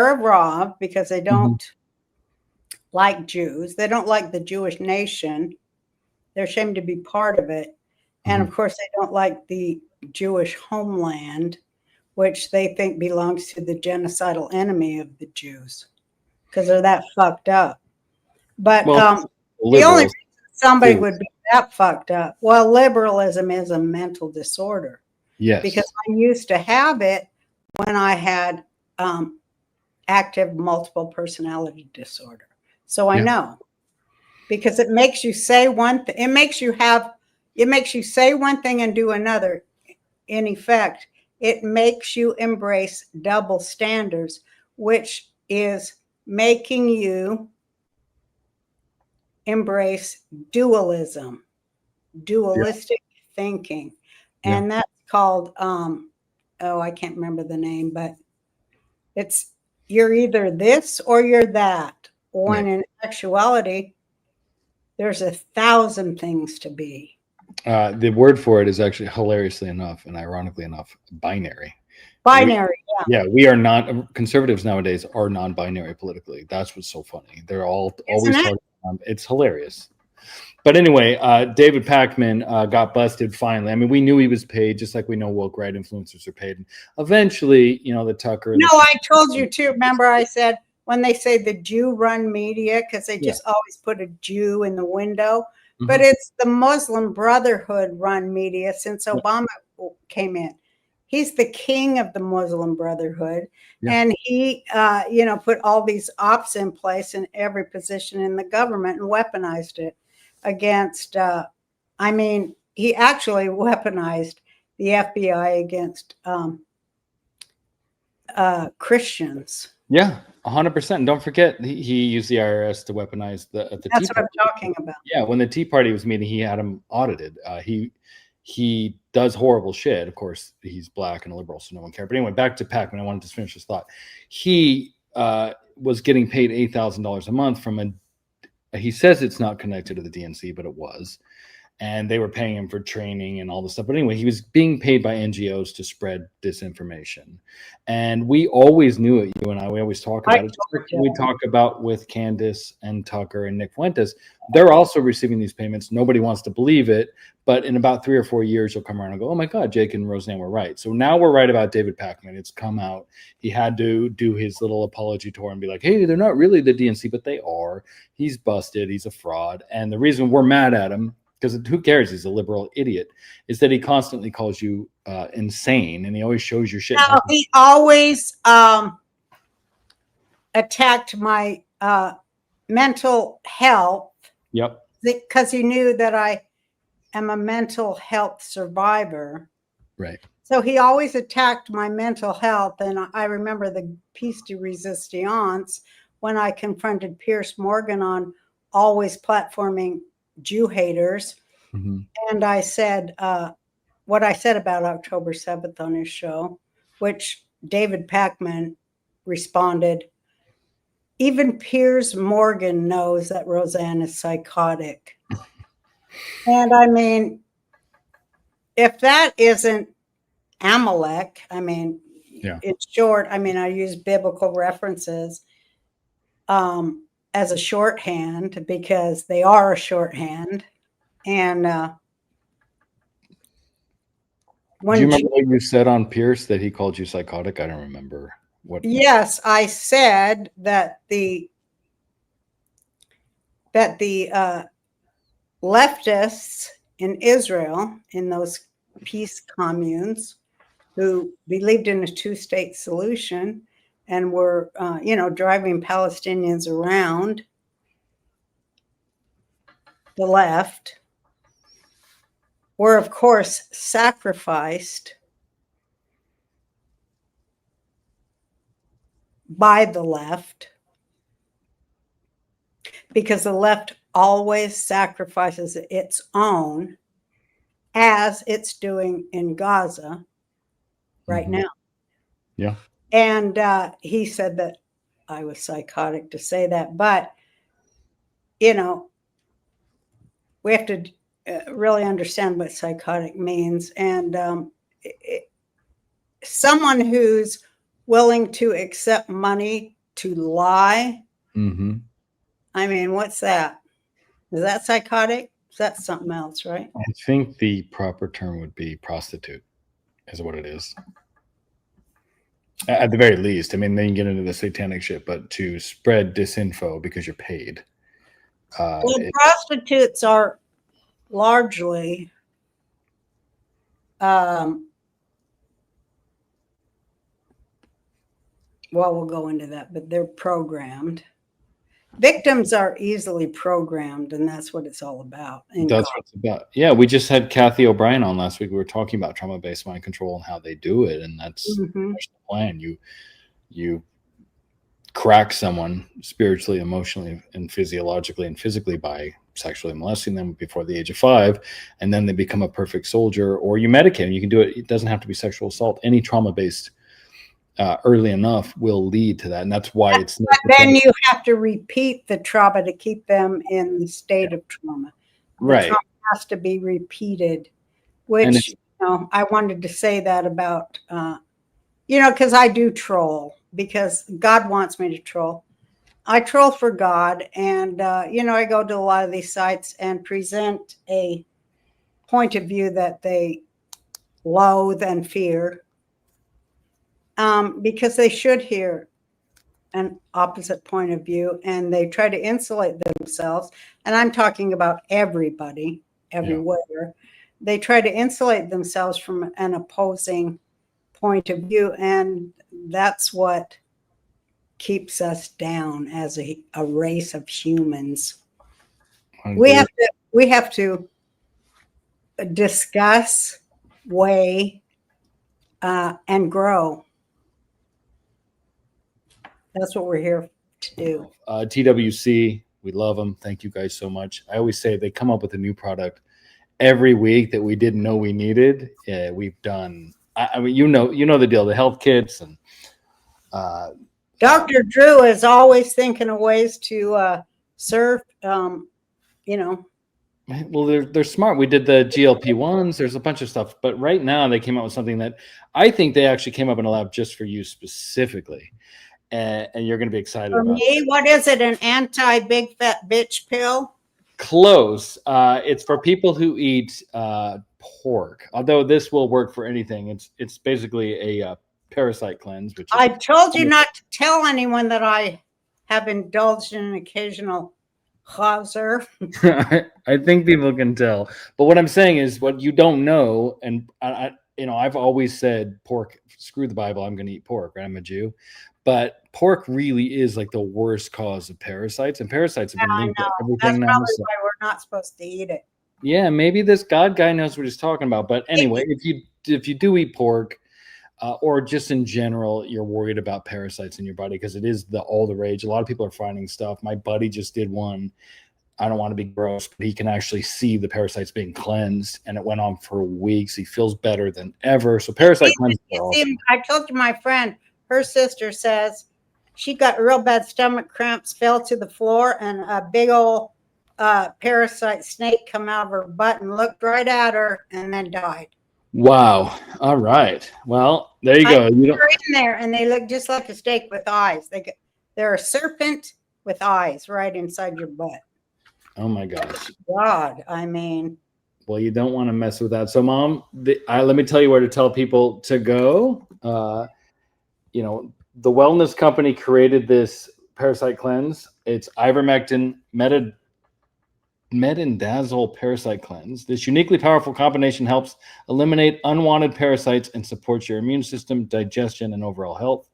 raw because they don't like Jews. They don't like the Jewish nation. They're ashamed to be part of it. And of course, they don't like the Jewish homeland, which they think belongs to the genocidal enemy of the Jews because they're that fucked up. But the only reason somebody would be that fucked up, well, liberalism is a mental disorder. Yes. Because I used to have it when I had active multiple personality disorder. So I know, because it makes you say one thing. It makes you say one thing and do another. In effect, it makes you embrace double standards, which is making you embrace dualism, dualistic thinking. And that's called, I can't remember the name, but it's, you're either this or you're that. When in actuality, there's 1,000 things to be. The word for it is actually, hilariously enough and ironically enough, binary. Binary, yeah. We are not, conservatives nowadays are non-binary politically. That's what's so funny. They're always talking. It's hilarious. But anyway, David Pacman got busted finally. I mean, we knew he was paid, just like we know woke right influencers are paid. And eventually, the Tucker. No, I told you too. Remember, I said when they say the Jew-run media, because they just always put a Jew in the window, but it's the Muslim Brotherhood-run media since Obama came in. He's the king of the Muslim Brotherhood, and he, put all these ops in place in every position in the government and weaponized it against. He actually weaponized the FBI against Christians. Yeah, 100%. Don't forget, he used the IRS to weaponize the That's what I'm talking about. Yeah, when the Tea Party was meeting, he had him audited. He does horrible shit. Of course, he's black and a liberal, so no one cared. But anyway, back to Pacman. I wanted to finish this thought. He was getting paid $8,000 a month from he says it's not connected to the DNC, but it was. And they were paying him for training and all this stuff. But anyway, he was being paid by NGOs to spread disinformation. And we always knew it, you and I. We always talk about it. We talk about with Candace and Tucker and Nick Fuentes. They're also receiving these payments. Nobody wants to believe it. But in about 3 or 4 years, you'll come around and go, oh, my God, Jake and Roseanne were right. So now we're right about David Pacman. It's come out. He had to do his little apology tour and be like, hey, they're not really the DNC, but they are. He's busted. He's a fraud. And the reason we're mad at him, because who cares? He's a liberal idiot. Is that he constantly calls you insane, and he always shows your shit. No, he always attacked my mental health. Yep. Because he knew that I am a mental health survivor. Right. So he always attacked my mental health, and I remember the piece de resistance when I confronted Pierce Morgan on always platforming Jew haters. And I said what I said about October 7th on his show, which David Pacman responded, even Piers Morgan knows that Roseanne is psychotic. And I mean, if that isn't Amalek, it's short. I use biblical references as a shorthand because they are a shorthand. And do you remember what you said on Pierce that he called you psychotic? I don't remember what. Yes, I said that the leftists in Israel, in those peace communes, who believed in a two-state solution and were, driving Palestinians around the left, were, of course, sacrificed by the left because the left always sacrifices its own, as it's doing in Gaza right now. Yeah. And he said that I was psychotic to say that, but, we have to really understand what psychotic means. And someone who's willing to accept money to lie. Mm-hmm. I mean, what's that? Is that psychotic? Is that something else, right? I think the proper term would be prostitute, is what it is. At the very least. I mean, then you get into the satanic shit, but to spread disinfo because you're paid. Well, prostitutes are largely well, we'll go into that, but they're programmed. Victims are easily programmed, and that's what it's all about. That's what it's about. Yeah, we just had Kathy O'Brien on last week. We were talking about trauma-based mind control and how they do it, and that's the plan. You crack someone spiritually, emotionally, and physiologically and physically by sexually molesting them before the age of 5, and then they become a perfect soldier, or you medicate them. You can do it. It doesn't have to be sexual assault. Any trauma-based early enough will lead to that, and that's why it's but then you have to repeat the trauma to keep them in the state of trauma. Right. Trauma has to be repeated, which I wanted to say that about because I do troll, because God wants me to troll. I troll for God, and I go to a lot of these sites and present a point of view that they loathe and fear. Because they should hear an opposite point of view, and they try to insulate themselves. And I'm talking about everybody, everywhere. Yeah. They try to insulate themselves from an opposing point of view, and that's what keeps us down as a race of humans. We have to discuss, weigh, and grow. That's what we're here to do. TWC, we love them. Thank you guys so much. I always say they come up with a new product every week that we didn't know we needed. Yeah, we've done. I mean, you know the deal. The health kits and Dr. Drew is always thinking of ways to serve. Well, they're smart. We did the GLP-1s. There's a bunch of stuff, but right now they came out with something that I think they actually came up in a lab just for you specifically. And you're going to be excited for about me. It. What is it? An anti-big fat bitch pill? Close. It's for people who eat pork. Although this will work for anything. It's basically a parasite cleanse. Which I told you not to tell anyone that I have indulged in an occasional chaser. I think people can tell. But what I'm saying is, what you don't know, and I've always said pork. Screw the Bible. I'm going to eat pork. Right? I'm a Jew. But pork really is like the worst cause of parasites, and parasites have been linked to everything. That's now. probably why we're not supposed to eat it. Yeah, maybe this God guy knows what he's talking about. But anyway, if you do eat pork, or just in general, you're worried about parasites in your body because it is all the rage. A lot of people are finding stuff. My buddy just did one. I don't want to be gross, but he can actually see the parasites being cleansed, and it went on for weeks. He feels better than ever. So parasite cleansing. I told you, my friend. Her sister says she got real bad stomach cramps, fell to the floor, and a big old parasite snake come out of her butt and looked right at her and then died. Wow. All right. Well, there you go. They're in there, and they look just like a snake with eyes. They're a serpent with eyes right inside your butt. Oh, my gosh. God, I mean. Well, you don't want to mess with that. So, Mom, let me tell you where to tell people to go. The wellness company created this parasite cleanse. It's ivermectin, metindazole parasite cleanse. This uniquely powerful combination helps eliminate unwanted parasites and supports your immune system, digestion, and overall health.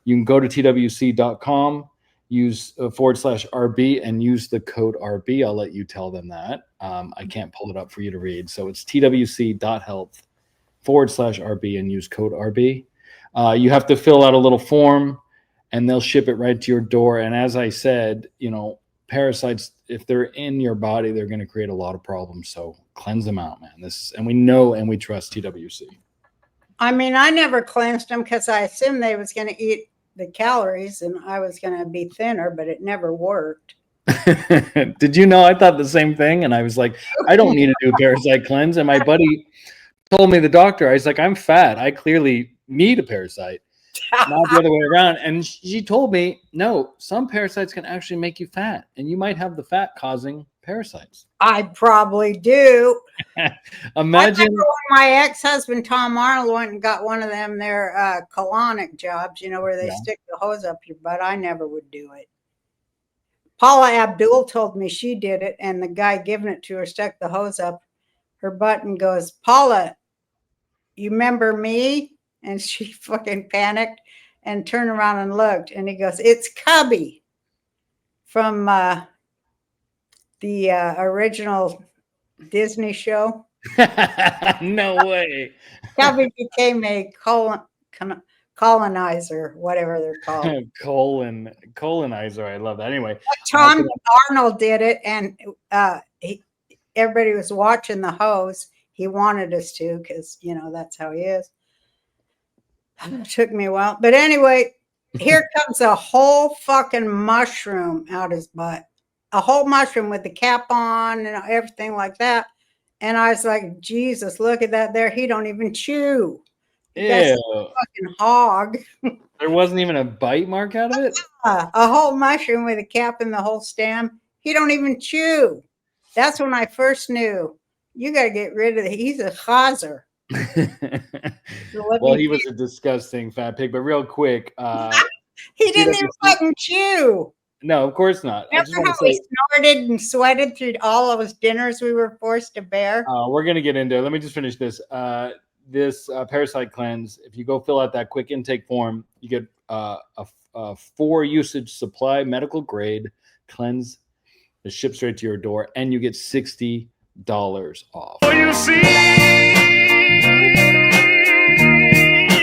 You can go to twc.com, use /RB, and use the code RB. I'll let you tell them that. I can't pull it up for you to read. So it's twc.health /RB and use code RB. You have to fill out a little form, and they'll ship it right to your door. And as I said, parasites, if they're in your body, they're going to create a lot of problems. So cleanse them out, man. And we know and we trust TWC. I mean, I never cleansed them because I assumed they was going to eat the calories and I was going to be thinner, but it never worked. Did you know? I thought the same thing. And I was like, I don't need to do a parasite cleanse. And my buddy told me, the doctor, I was like, I'm fat. I clearly need a parasite. not the other way around. And she told me, no, some parasites can actually make you fat, and you might have the fat causing parasites. I probably do. Imagine when my ex-husband Tom Arnold went and got one of them their colonic jobs, where they stick the hose up your butt. I never would do it. Paula Abdul told me she did it, and the guy giving it to her stuck the hose up her butt and goes, Paula, you remember me? And she fucking panicked and turned around and looked, and he goes, it's Cubby from the original Disney show. no way. Cubby became a colonizer, whatever they're called. Colonizer. I love that. Anyway, Tom Arnold did it, and everybody was watching the hose. He wanted us to, because that's how he is. It took me a while, but anyway, here comes a whole fucking mushroom out his butt, a whole mushroom with the cap on and everything like that. And I was like, Jesus, look at that there. He don't even chew. That's a fucking hog. There wasn't even a bite mark out of it? A whole mushroom with a cap and the whole stem. He don't even chew. That's when I first knew. You got to get rid of it. He's a chazer. Well, he was a disgusting fat pig, but real quick. He didn't even fucking chew. No, of course not. Remember how he snorted and sweated through all of his dinners we were forced to bear? We're going to get into it. Let me just finish this. This parasite cleanse, if you go fill out that quick intake form, you get a 4-usage supply medical grade cleanse that ships straight to your door, and you get $60 off. Oh, you see,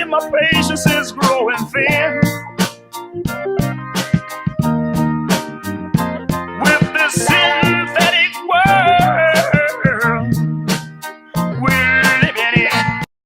my patience is growing thin.